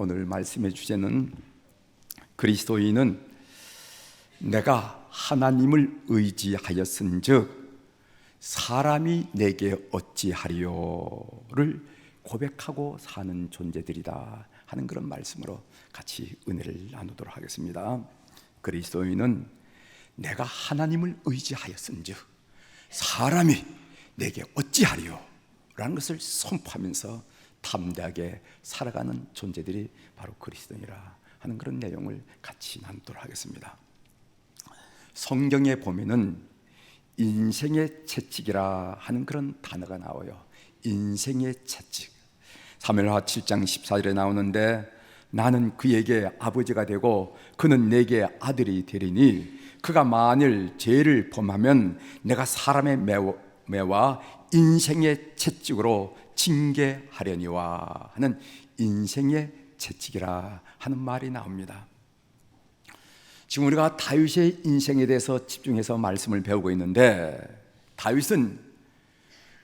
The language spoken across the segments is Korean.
오늘 말씀의 주제는 그리스도인은 내가 하나님을 의지하였은즉 사람이 내게 어찌하리요를 고백하고 사는 존재들이다 하는 그런 말씀으로 같이 은혜를 나누도록 하겠습니다. 그리스도인은 내가 하나님을 의지하였은즉 사람이 내게 어찌하리요 라는 것을 선포하면서 담대하게 살아가는 존재들이 바로 그리스도인이라 하는 그런 내용을 같이 나누도록 하겠습니다. 성경에 보면은 인생의 채찍이라 하는 그런 단어가 나와요. 인생의 채찍. 사무엘하 7장 14절에 나오는데 나는 그에게 아버지가 되고 그는 내게 아들이 되리니 그가 만일 죄를 범하면 내가 사람의 매와 인생의 채찍으로 징계하려니와 하는 인생의 채찍이라 하는 말이 나옵니다. 지금 우리가 다윗의 인생에 대해서 집중해서 말씀을 배우고 있는데 다윗은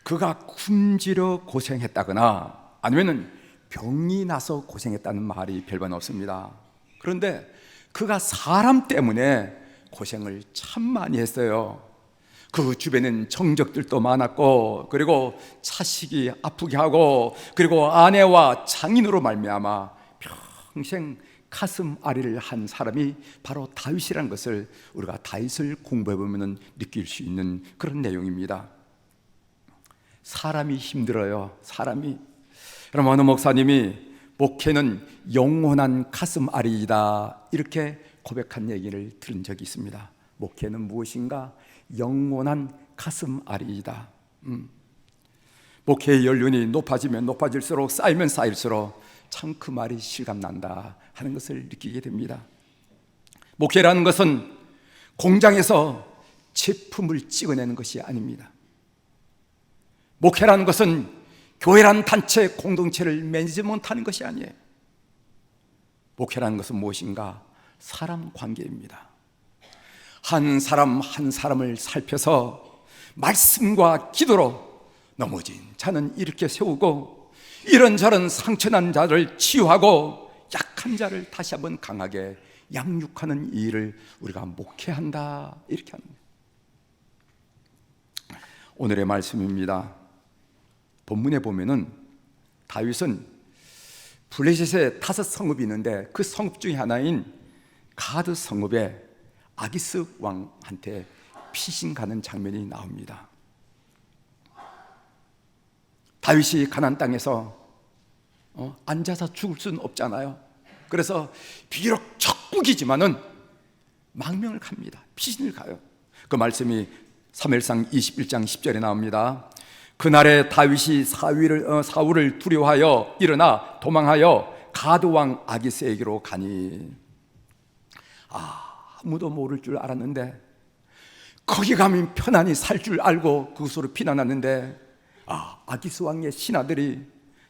그가 굶주려 고생했다거나 아니면 병이 나서 고생했다는 말이 별반 없습니다. 그런데 그가 사람 때문에 고생을 참 많이 했어요. 그 주변엔 정적들도 많았고 그리고 자식이 아프게 하고 그리고 아내와 장인으로 말미암아 평생 가슴 아리를 한 사람이 바로 다윗이라는 것을 우리가 다윗을 공부해 보면 느낄 수 있는 그런 내용입니다. 사람이 힘들어요. 사람이. 여러분, 어느 목사님이 목회는 영원한 가슴 아리이다 이렇게 고백한 얘기를 들은 적이 있습니다. 목회는 무엇인가? 영원한 가슴 아리이다. 목회의 연륜이 높아지면 높아질수록 쌓이면 쌓일수록 참 그 말이 실감난다 하는 것을 느끼게 됩니다. 목회라는 것은 공장에서 제품을 찍어내는 것이 아닙니다. 목회라는 것은 교회라는 단체 공동체를 매니지먼트하는 것이 아니에요. 목회라는 것은 무엇인가? 사람 관계입니다. 한 사람 한 사람을 살펴서 말씀과 기도로 넘어진 자는 이렇게 세우고 이런저런 상처난 자를 치유하고 약한 자를 다시 한번 강하게 양육하는 일을 우리가 목회한다 이렇게 합니다. 오늘의 말씀입니다. 본문에 보면은 다윗은 블레셋에 5 성읍이 있는데 그 성읍 중에 하나인 가드 성읍에 아기스 왕한테 피신 가는 장면이 나옵니다. 다윗이 가나안 땅에서 앉아서 죽을 수는 없잖아요. 그래서 비록 적국이지만은 망명을 갑니다. 피신을 가요. 그 말씀이 사무엘상 21장 10절에 나옵니다. 그날에 다윗이 사울을 두려워하여 일어나 도망하여 가드 왕 아기스에게로 가니 아무도 모를 줄 알았는데 거기 가면 편안히 살 줄 알고 그곳으로 피난왔는데 아기스 왕의 신하들이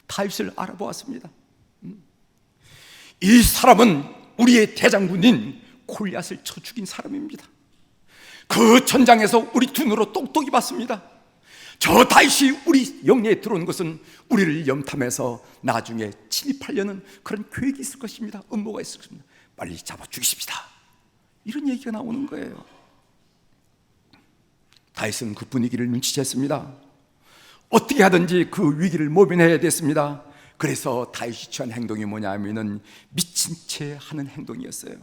다윗을 알아보았습니다. 이 사람은 우리의 대장군인 골리앗을 쳐 죽인 사람입니다. 그 전장에서 우리 두 눈으로 똑똑히 봤습니다. 저 다윗이 우리 영내에 들어온 것은 우리를 염탐해서 나중에 침입하려는 그런 계획이 있을 것입니다. 음모가 있을 것입니다. 빨리 잡아 죽이십시다. 이런 얘기가 나오는 거예요. 다윗은 그 분위기를 눈치챘습니다. 어떻게 하든지 그 위기를 모면해야 됐습니다. 그래서 다윗이 취한 행동이 뭐냐면은 미친 채 하는 행동이었어요.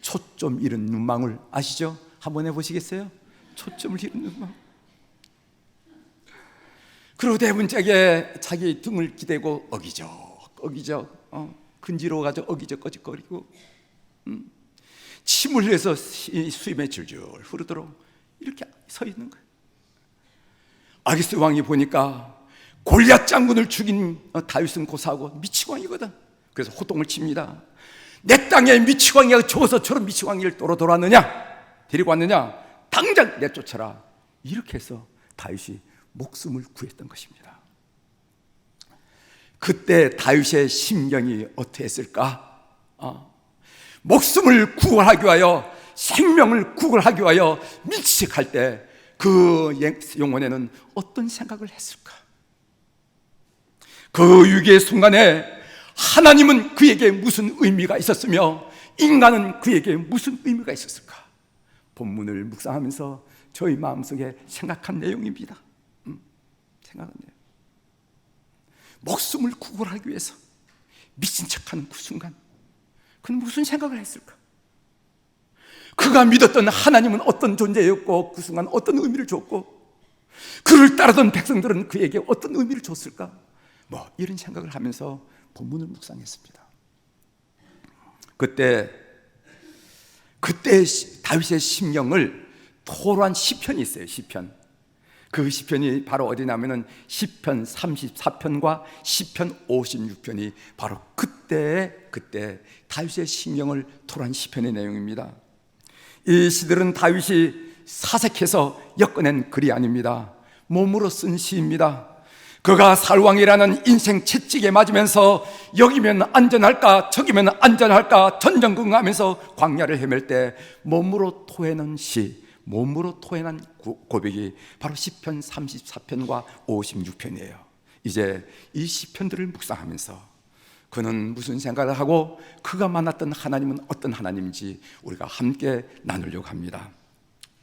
초점 잃은 눈망울 아시죠? 한번 해보시겠어요? 초점을 잃은 눈망울. 그리고 대문짝에 자기 등을 기대고 어기적 근지러워가지고 어기적 꺼직거리고 침을 흘려서 수임에 줄줄 흐르도록 이렇게 서 있는 거예요. 아기스 왕이 보니까 골리앗 장군을 죽인 다윗은 고사하고 미치광이거든. 그래서 호통을 칩니다. 내 땅에 미치광이가 죽어서 저런 미치광이를 돌아왔느냐, 데리고 왔느냐, 당장 내쫓아라. 이렇게 해서 다윗이 목숨을 구했던 것입니다. 그때 다윗의 심경이 어떠했을까? 목숨을 구원하기 위하여, 생명을 구원하기 위하여 밀치할 때 그 영혼에는 어떤 생각을 했을까? 그 위기의 순간에 하나님은 그에게 무슨 의미가 있었으며 인간은 그에게 무슨 의미가 있었을까? 본문을 묵상하면서 저희 마음속에 생각한 내용입니다. 생각한 내용. 목숨을 구걸하기 위해서 미친 척하는 그 순간, 그는 무슨 생각을 했을까? 그가 믿었던 하나님은 어떤 존재였고 그 순간 어떤 의미를 줬고 그를 따르던 백성들은 그에게 어떤 의미를 줬을까? 이런 생각을 하면서 본문을 묵상했습니다. 그때 다윗의 심령을 토로한 시편이 있어요. 시편. 그 시편이 바로 어디냐면은 시편 34편과 시편 56편이 바로 그때 다윗의 심령을 토로한 시편의 내용입니다. 이 시들은 다윗이 사색해서 엮어낸 글이 아닙니다. 몸으로 쓴 시입니다. 그가 살왕이라는 인생 채찍에 맞으면서 여기면 안전할까 저기면 안전할까 전전긍긍하면서 광야를 헤맬 때 몸으로 토해낸 시, 몸으로 토해낸 고백이 바로 시편 34편과 56편이에요. 이제 이 시편들을 묵상하면서 그는 무슨 생각을 하고 그가 만났던 하나님은 어떤 하나님인지 우리가 함께 나누려고 합니다.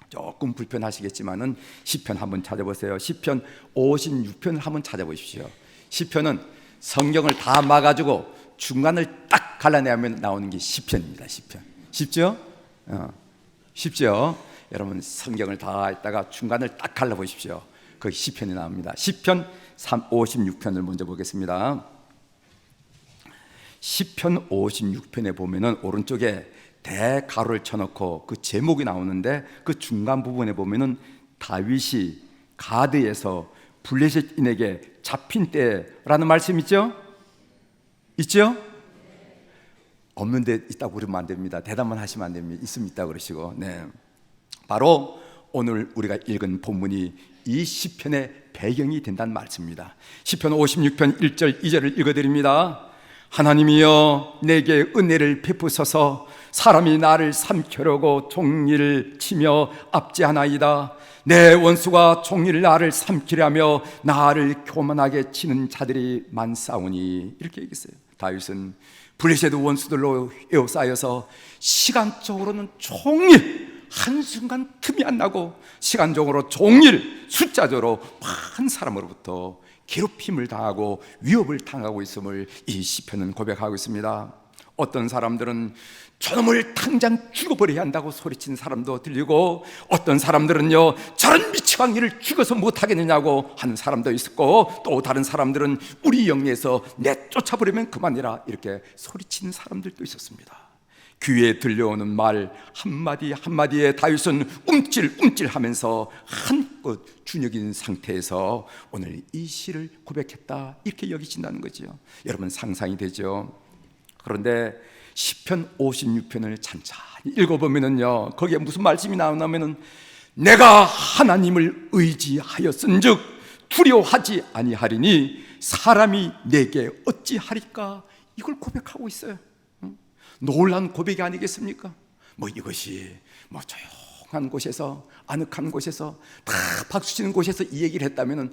조금 불편하시겠지만은 시편 한번 찾아보세요. 시편 56편을 한번 찾아보십시오. 시편은 성경을 다 막아주고 중간을 딱 갈라내면 나오는 게 시편입니다. 시편. 쉽죠? 쉽죠? 여러분 성경을 다 읽다가 중간을 딱 갈라보십시오. 거기 시편이 나옵니다. 시편 56편을 먼저 보겠습니다. 시편 56편에 보면은 오른쪽에 대가로를 쳐놓고 그 제목이 나오는데 그 중간 부분에 보면은 다윗이 가드에서 블레셋인에게 잡힌 때라는 말씀 있죠? 있죠? 없는데 있다고 그러면 안 됩니다. 대답만 하시면 안 됩니다. 있으면 있다고 그러시고. 네. 바로 오늘 우리가 읽은 본문이 이 시편의 배경이 된다는 말씀입니다. 시편 56편 1절 2절을 읽어드립니다. 하나님이여 내게 은혜를 베푸소서. 사람이 나를 삼키려고 종리를 치며 압제하나이다. 내 원수가 종리를 나를 삼키려며 나를 교만하게 치는 자들이 많사오니. 이렇게 얘기했어요. 다윗은 블레셋 원수들로 에워싸여서 시간적으로는 종일 한순간 틈이 안 나고 시간적으로 종일 숫자적으로 많은 사람으로부터 괴롭힘을 당하고 위협을 당하고 있음을 이 시편은 고백하고 있습니다. 어떤 사람들은 저놈을 당장 죽어버려야 한다고 소리치는 사람도 들리고 어떤 사람들은요 저런 미치광이를 죽어서 못하겠느냐고 하는 사람도 있었고 또 다른 사람들은 우리 영리에서 내쫓아버리면 그만이라 이렇게 소리치는 사람들도 있었습니다. 귀에 들려오는 말 한마디 한마디에 다윗은 움찔움찔하면서 한껏 준혁인 상태에서 오늘 이 시를 고백했다 이렇게 여기진다는 거죠. 여러분 상상이 되죠? 그런데 시편 56편을 찬찬히 읽어보면요 거기에 무슨 말씀이 나오냐면은 내가 하나님을 의지하였은즉 두려워하지 아니하리니 사람이 내게 어찌하리까 이걸 고백하고 있어요. 놀라운 고백이 아니겠습니까? 이것이 조용한 곳에서 아늑한 곳에서 다 박수치는 곳에서 이 얘기를 했다면은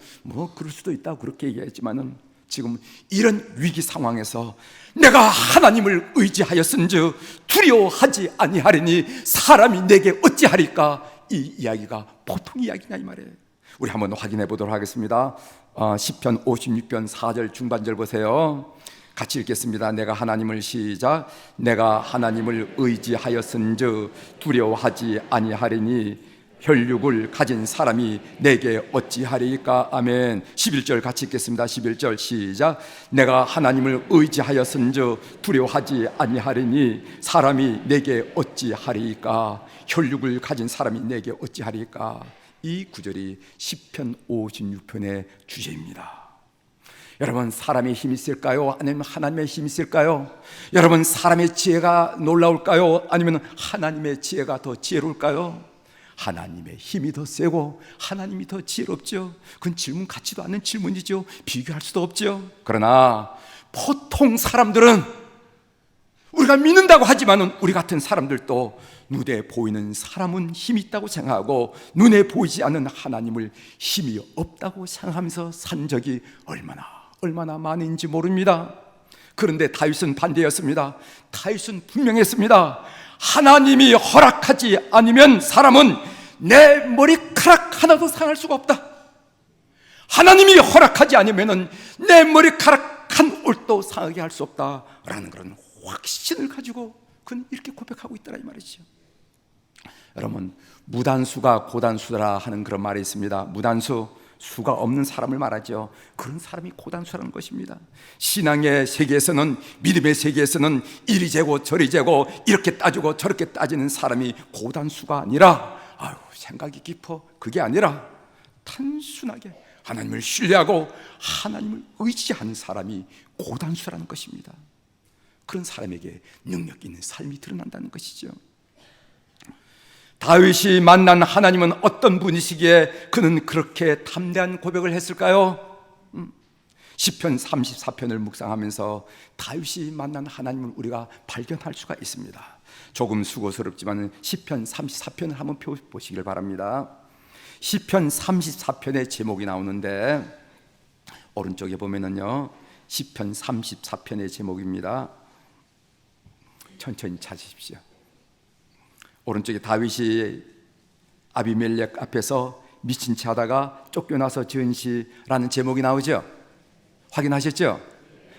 그럴 수도 있다고 그렇게 얘기했지만은 지금 이런 위기 상황에서 내가 하나님을 의지하였은즉 두려워하지 아니하리니 사람이 내게 어찌하리까 이 이야기가 보통 이야기냐 이 말이에요. 우리 한번 확인해 보도록 하겠습니다. 시편 56편 4절 중반절 보세요. 같이 읽겠습니다. 내가 하나님을 시작. 내가 하나님을 의지하였은즉 두려워하지 아니하리니 혈육을 가진 사람이 내게 어찌하리까. 아멘. 11절 같이 읽겠습니다. 11절 시작. 내가 하나님을 의지하였은즉 두려워하지 아니하리니 사람이 내게 어찌하리까. 혈육을 가진 사람이 내게 어찌하리까. 이 구절이 시편 56편의 주제입니다. 여러분 사람의 힘이 있을까요? 아니면 하나님의 힘이 있을까요? 여러분 사람의 지혜가 놀라울까요? 아니면 하나님의 지혜가 더 지혜로울까요? 하나님의 힘이 더 세고 하나님이 더 지혜롭죠. 그건 질문 같지도 않는 질문이죠. 비교할 수도 없죠. 그러나 보통 사람들은 우리가 믿는다고 하지만은 우리 같은 사람들도 눈에 보이는 사람은 힘이 있다고 생각하고 눈에 보이지 않는 하나님을 힘이 없다고 생각하면서 산 적이 얼마나 많은지 모릅니다. 그런데 다윗은 반대였습니다. 다윗은 분명했습니다. 하나님이 허락하지 않으면 사람은 내 머리카락 하나도 상할 수가 없다. 하나님이 허락하지 않으면 내 머리카락 한 올도 상하게 할 수 없다라는 그런 확신을 가지고 그는 이렇게 고백하고 있더라 이 말이죠. 여러분, 무단수가 고단수라 하는 그런 말이 있습니다. 무단수, 수가 없는 사람을 말하죠. 그런 사람이 고단수라는 것입니다. 신앙의 세계에서는, 믿음의 세계에서는 이리 재고 저리 재고 이렇게 따지고 저렇게 따지는 사람이 고단수가 아니라, 생각이 깊어, 그게 아니라 단순하게 하나님을 신뢰하고 하나님을 의지하는 사람이 고단수라는 것입니다. 그런 사람에게 능력 있는 삶이 드러난다는 것이죠. 다윗이 만난 하나님은 어떤 분이시기에 그는 그렇게 담대한 고백을 했을까요? 시편 34편을 묵상하면서 다윗이 만난 하나님을 우리가 발견할 수가 있습니다. 조금 수고스럽지만 시편 34편을 한번 보시길 바랍니다. 시편 34편의 제목이 나오는데 오른쪽에 보면은요, 시편 34편의 제목입니다. 천천히 찾으십시오. 오른쪽에 다윗이 아비멜렉 앞에서 미친 채 하다가 쫓겨나서 지은 시라는 제목이 나오죠. 확인하셨죠?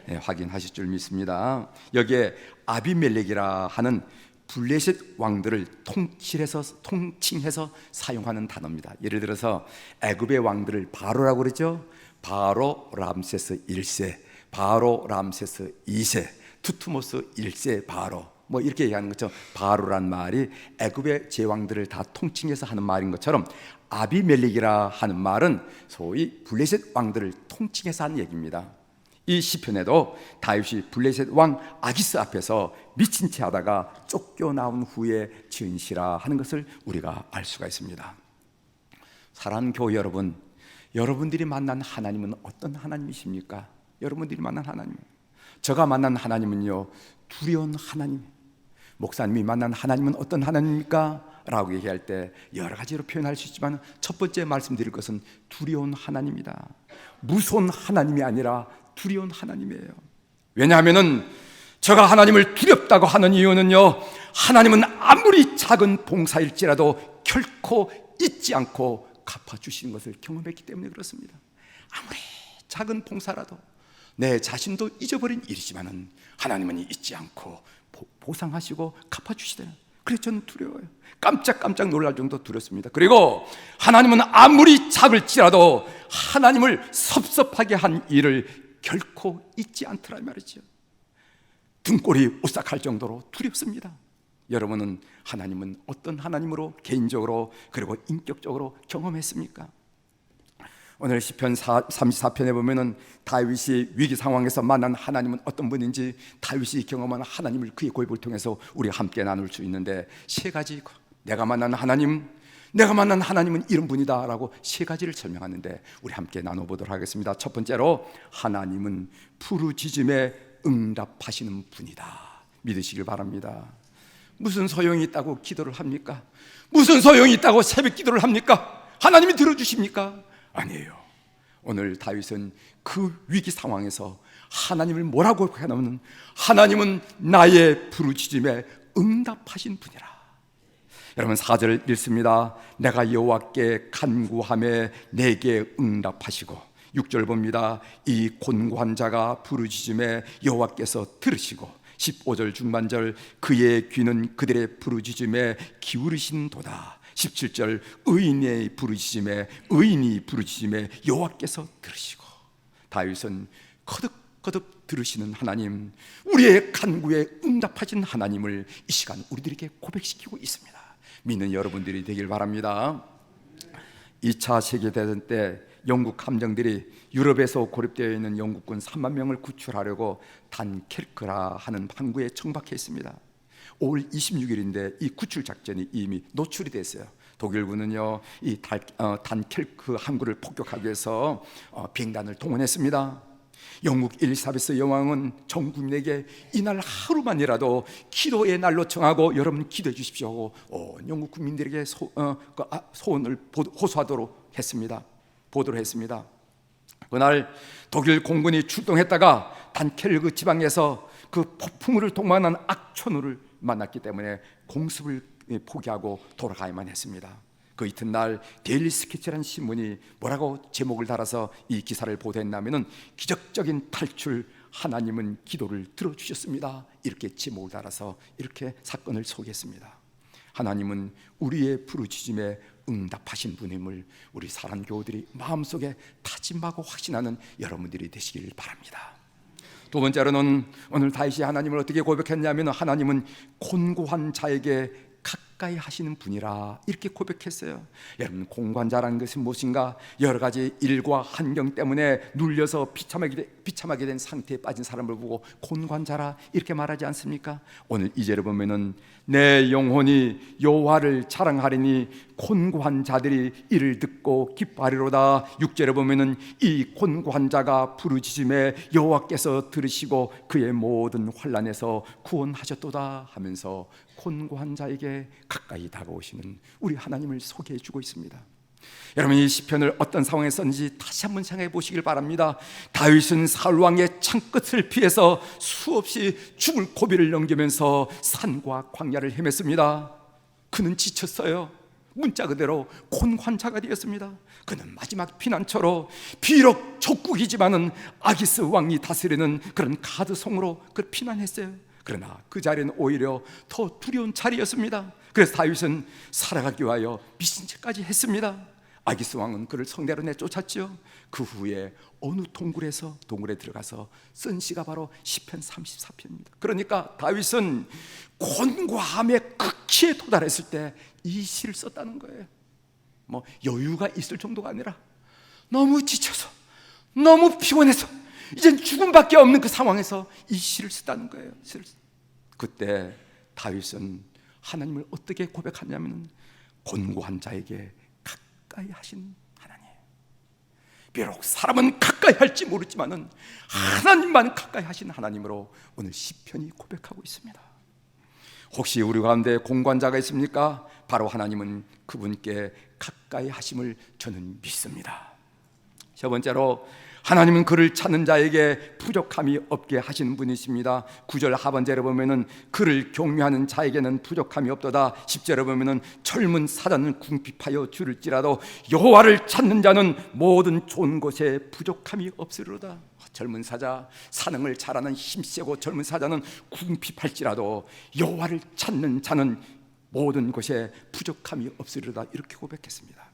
네, 확인하실 줄 믿습니다. 여기에 아비멜렉이라 하는 블레셋 왕들을 통칭해서 사용하는 단어입니다. 예를 들어서 애굽의 왕들을 바로라고 그러죠. 바로 람세스 1세, 바로 람세스 2세, 투트모스 1세 바로, 뭐 이렇게 얘기하는 것처럼 바로란 말이 애굽의 제왕들을 다 통칭해서 하는 말인 것처럼 아비멜렉이라 하는 말은 소위 블레셋 왕들을 통칭해서 하는 얘기입니다. 이 시편에도 다윗이 블레셋 왕 아기스 앞에서 미친 채 하다가 쫓겨나온 후에 지은 시라 하는 것을 우리가 알 수가 있습니다. 사랑하는 교회 여러분, 여러분들이 만난 하나님은 어떤 하나님이십니까? 여러분들이 만난 하나님, 제가 만난 하나님은요, 두려운 하나님. 목사님이 만난 하나님은 어떤 하나님입니까? 라고 얘기할 때 여러 가지로 표현할 수 있지만 첫 번째 말씀드릴 것은 두려운 하나님이다. 무서운 하나님이 아니라 두려운 하나님이에요. 왜냐하면 제가 하나님을 두렵다고 하는 이유는요, 하나님은 아무리 작은 봉사일지라도 결코 잊지 않고 갚아주시는 것을 경험했기 때문에 그렇습니다. 아무리 작은 봉사라도 내 자신도 잊어버린 일이지만 하나님은 잊지 않고 보상하시고 갚아주시대요. 그래서 저는 두려워요. 깜짝 놀랄 정도 두렵습니다. 그리고 하나님은 아무리 작을지라도 하나님을 섭섭하게 한 일을 결코 잊지 않더라 말이죠. 등골이 오싹할 정도로 두렵습니다. 여러분은 하나님은 어떤 하나님으로 개인적으로 그리고 인격적으로 경험했습니까? 오늘 시편 34편에 보면은 다윗이 위기 상황에서 만난 하나님은 어떤 분인지, 다윗이 경험한 하나님을 그의 고백을 통해서 우리가 함께 나눌 수 있는데, 세 가지, 내가 만난 하나님은 이런 분이다 라고 세 가지를 설명하는데 우리 함께 나눠보도록 하겠습니다. 첫 번째로, 하나님은 부르짖음에 응답하시는 분이다. 믿으시길 바랍니다. 무슨 소용이 있다고 기도를 합니까? 무슨 소용이 있다고 새벽 기도를 합니까? 하나님이 들어주십니까? 아니에요. 오늘 다윗은 그 위기 상황에서 하나님을 뭐라고 하냐면, 하나님은 나의 부르짖음에 응답하신 분이라. 여러분 4절을 읽습니다. 내가 여호와께 간구하며 내게 응답하시고, 6절 봅니다. 이 곤고한 자가 부르짖음에 여호와께서 들으시고, 15절 중반절 그의 귀는 그들의 부르짖음에 기울이신도다. 17절 의인이 부르짖음에 여호와께서 들으시고. 다윗은 거듭 들으시는 하나님, 우리의 간구에 응답하신 하나님을 이 시간 우리들에게 고백시키고 있습니다. 믿는 여러분들이 되길 바랍니다. 2차 세계대전 때 영국 함정들이 유럽에서 고립되어 있는 영국군 3만 명을 구출하려고 단케르크라 하는 항구에 정박했습니다. 5월 26일인데 이 구출 작전이 이미 노출이 됐어요. 독일군은요, 이 단케르크 항구를 폭격하기 위해서 비행단을 동원했습니다. 영국 엘리사베스 여왕은 전 국민에게 이날 하루만이라도 기도의 날로 정하고 여러분 기도해 주십시오 하고 영국 국민들에게 소원을 호소하도록 했습니다. 보도를 했습니다. 그날 독일 공군이 출동했다가 단켈르그 지방에서 그 폭풍우를 동반한 악천후를 만났기 때문에 공습을 포기하고 돌아가야만 했습니다. 그 이튿날 데일리 스케치라는 신문이 뭐라고 제목을 달아서 이 기사를 보도했냐면은 기적적인 탈출, 하나님은 기도를 들어주셨습니다. 이렇게 제목을 달아서 이렇게 사건을 소개했습니다. 하나님은 우리의 부르짖음에 응답하신 분임을 우리 사랑교우들이 마음속에 다짐하고 확신하는 여러분들이 되시길 바랍니다. 두 번째로는 오늘 다윗이 하나님을 어떻게 고백했냐면 하나님은 곤고한 자에게 가까이 하시는 분이라 이렇게 고백했어요. 여러분, 공관자라는 것이 무엇인가? 여러 가지 일과 환경 때문에 눌려서 비참하게 된 상태에 빠진 사람을 보고 곤관자라 이렇게 말하지 않습니까? 오늘 2절에 보면은 내 영혼이 여호와를 자랑하리니 곤고한 자들이 이를 듣고 기뻐하리로다. 6절에 보면은 이 곤고한 자가 부르짖음에 여호와께서 들으시고 그의 모든 환난에서 구원하셨도다 하면서 곤고한 자에게 가까이 다가오시는 우리 하나님을 소개해 주고 있습니다. 여러분, 이 시편을 어떤 상황에 썼는지 다시 한번 생각해 보시길 바랍니다. 다윗은 사울 왕의 창끝을 피해서 수없이 죽을 고비를 넘기면서 산과 광야를 헤맸습니다. 그는 지쳤어요. 문자 그대로 곤환자가 되었습니다. 그는 마지막 피난처로 비록 적국이지만은 아기스 왕이 다스리는 그런 가드성으로 그 피난했어요. 그러나 그 자리는 오히려 더 두려운 자리였습니다. 그래서 다윗은 살아가기 위하여 미친 척까지 했습니다. 아기스 왕은 그를 성내로 내쫓았죠. 그 후에 어느 동굴에 들어가서 쓴 시가 바로 시편 34편입니다. 그러니까 다윗은 곤고함의 극치에 도달했을 때 이 시를 썼다는 거예요. 뭐 여유가 있을 정도가 아니라 너무 지쳐서, 너무 피곤해서 이젠 죽음밖에 없는 그 상황에서 이 시를 썼다는 거예요. 그때 다윗은 하나님을 어떻게 고백하냐면 곤고한 자에게 가까이 하신 하나님. 비록 사람은 가까이 할지 모르지만은 하나님만 가까이 하신 하나님으로 오늘 시편이 고백하고 있습니다. 혹시 우리 가운데 공관자가 있습니까? 바로 하나님은 그분께 가까이 하심을 저는 믿습니다. 세 번째로, 하나님은 그를 찾는 자에게 부족함이 없게 하시는 분이십니다. 9절 하반절에 보면은 그를 경외하는 자에게는 부족함이 없도다. 10절에 보면은 젊은 사자는 궁핍하여 줄을지라도 여호와를 찾는 자는 모든 좋은 곳에 부족함이 없으리로다. 젊은 사자, 사능을 잘하는 힘세고 젊은 사자는 궁핍할지라도 여호와를 찾는 자는 모든 곳에 부족함이 없으리로다. 이렇게 고백했습니다.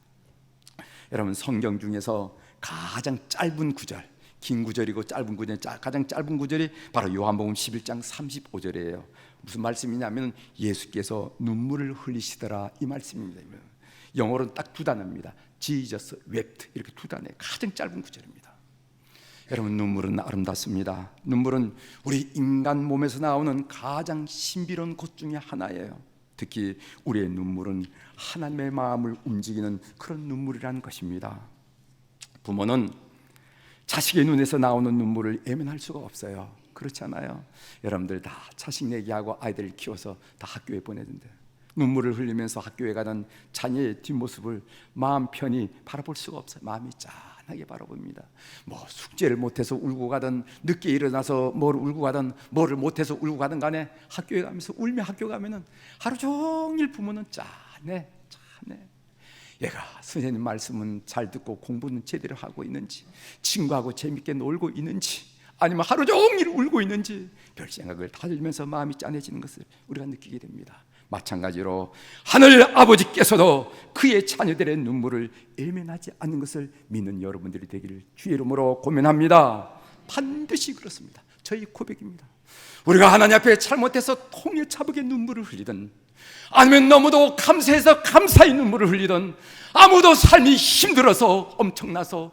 여러분, 성경 중에서 가장 짧은 구절, 긴 구절이고 짧은 구절, 가장 짧은 구절이 바로 요한복음 11장 35절이에요. 무슨 말씀이냐면 예수께서 눈물을 흘리시더라, 이 말씀입니다. 영어로는 딱 두 단어입니다. Jesus wept, 이렇게 두 단어의 가장 짧은 구절입니다. 여러분, 눈물은 아름답습니다. 눈물은 우리 인간 몸에서 나오는 가장 신비로운 것 중에 하나예요. 특히 우리의 눈물은 하나님의 마음을 움직이는 그런 눈물이라는 것입니다. 부모는 자식의 눈에서 나오는 눈물을 예면할 수가 없어요. 그렇지 않아요? 여러분들 다 자식 내기하고 아이들을 키워서 다 학교에 보내는데 눈물을 흘리면서 학교에 가는 자녀의 뒷모습을 마음 편히 바라볼 수가 없어요. 마음이 짠하게 바라봅니다. 뭐 숙제를 못해서 울고 가든 늦게 일어나서 뭘 울고 가든 뭐를 못해서 울고 가든 간에 학교에 가면서 울며 학교 가면은 하루 종일 부모는 짠해. 얘가 선생님 말씀은 잘 듣고 공부는 제대로 하고 있는지, 친구하고 재밌게 놀고 있는지, 아니면 하루 종일 울고 있는지 별 생각을 다 들면서 마음이 짠해지는 것을 우리가 느끼게 됩니다. 마찬가지로 하늘 아버지께서도 그의 자녀들의 눈물을 예면하지 않는 것을 믿는 여러분들이 되기를 주의 이름으로 고면합니다. 반드시 그렇습니다. 저희 고백입니다. 우리가 하나님 앞에 잘못해서 통일차복의 눈물을 흘리든, 아니면 너무도 감사해서 감사의 눈물을 흘리든, 아무도 삶이 힘들어서 엄청나서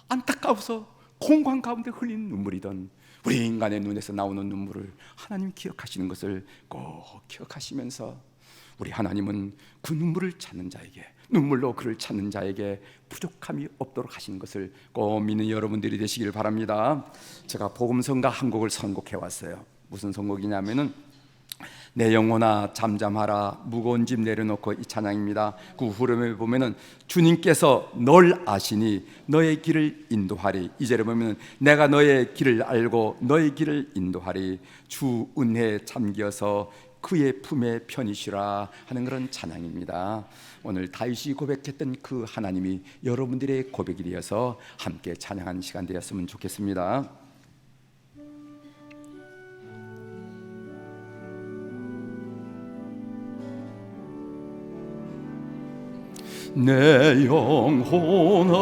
안타까워서 공간 가운데 흘리는 눈물이든, 우리 인간의 눈에서 나오는 눈물을 하나님 기억하시는 것을 꼭 기억하시면서 우리 하나님은 그 눈물을 찾는 자에게, 눈물로 그를 찾는 자에게 부족함이 없도록 하시는 것을 꼭 믿는 여러분들이 되시길 바랍니다. 제가 복음성가 한 곡을 선곡해 왔어요. 무슨 선곡이냐면은 내 영혼아 잠잠하라, 무거운 짐 내려놓고, 이 찬양입니다. 그 후렴에 보면은 주님께서 널 아시니 너의 길을 인도하리. 2절에 보면은 내가 너의 길을 알고 너의 길을 인도하리. 주 은혜에 잠겨서 그의 품에 편히 쉬라 하는 그런 찬양입니다. 오늘 다윗이 고백했던 그 하나님이 여러분들의 고백이 되어서 함께 찬양하는 시간 되었으면 좋겠습니다. 내 영혼아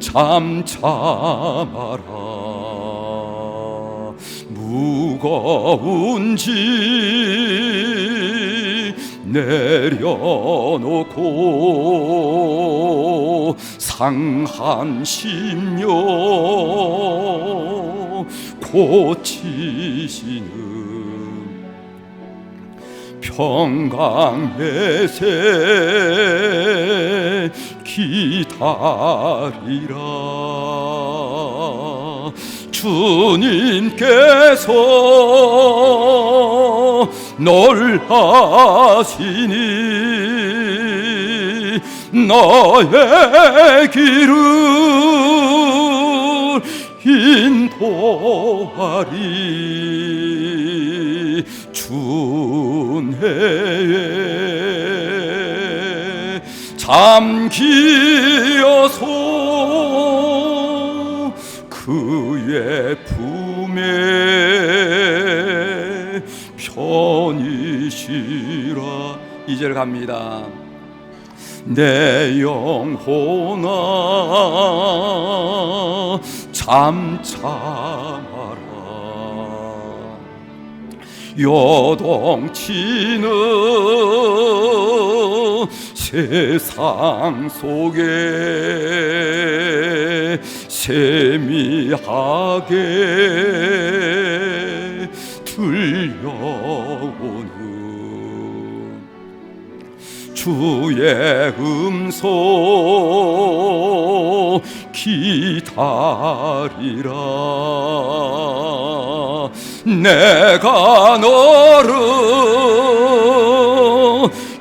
잠잠하라, 무거운 짐 내려놓고 상한 심령 고치시는 평강내세 기다리라. 주님께서 널 아시니 너의 길을 인도하리. 준혜에 잠기어서 그의 품에 편히 쉬라. 2절 갑니다. 내 영혼아 잠잠하라, 요동치는 세상 속에 세미하게 들려오는 주의 음성 기다리라. 내가 너를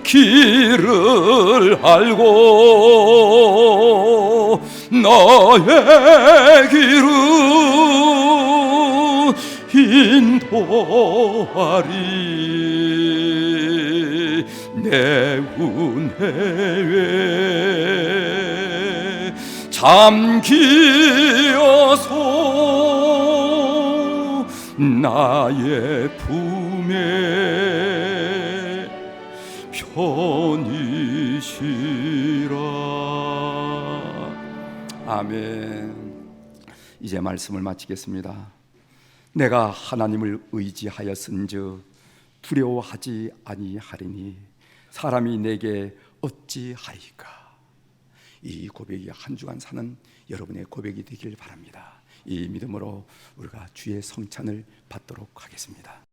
길을 알고 너의 길을 인도하리. 내 은혜에 잠기어서 나의 품에 편히 쉬라. 아멘. 이제 말씀을 마치겠습니다. 내가 하나님을 의지하였은즉 두려워하지 아니하리니 사람이 내게 어찌하리까. 이 고백이 한 주간 사는 여러분의 고백이 되길 바랍니다. 이 믿음으로 우리가 주의 성찬을 받도록 하겠습니다.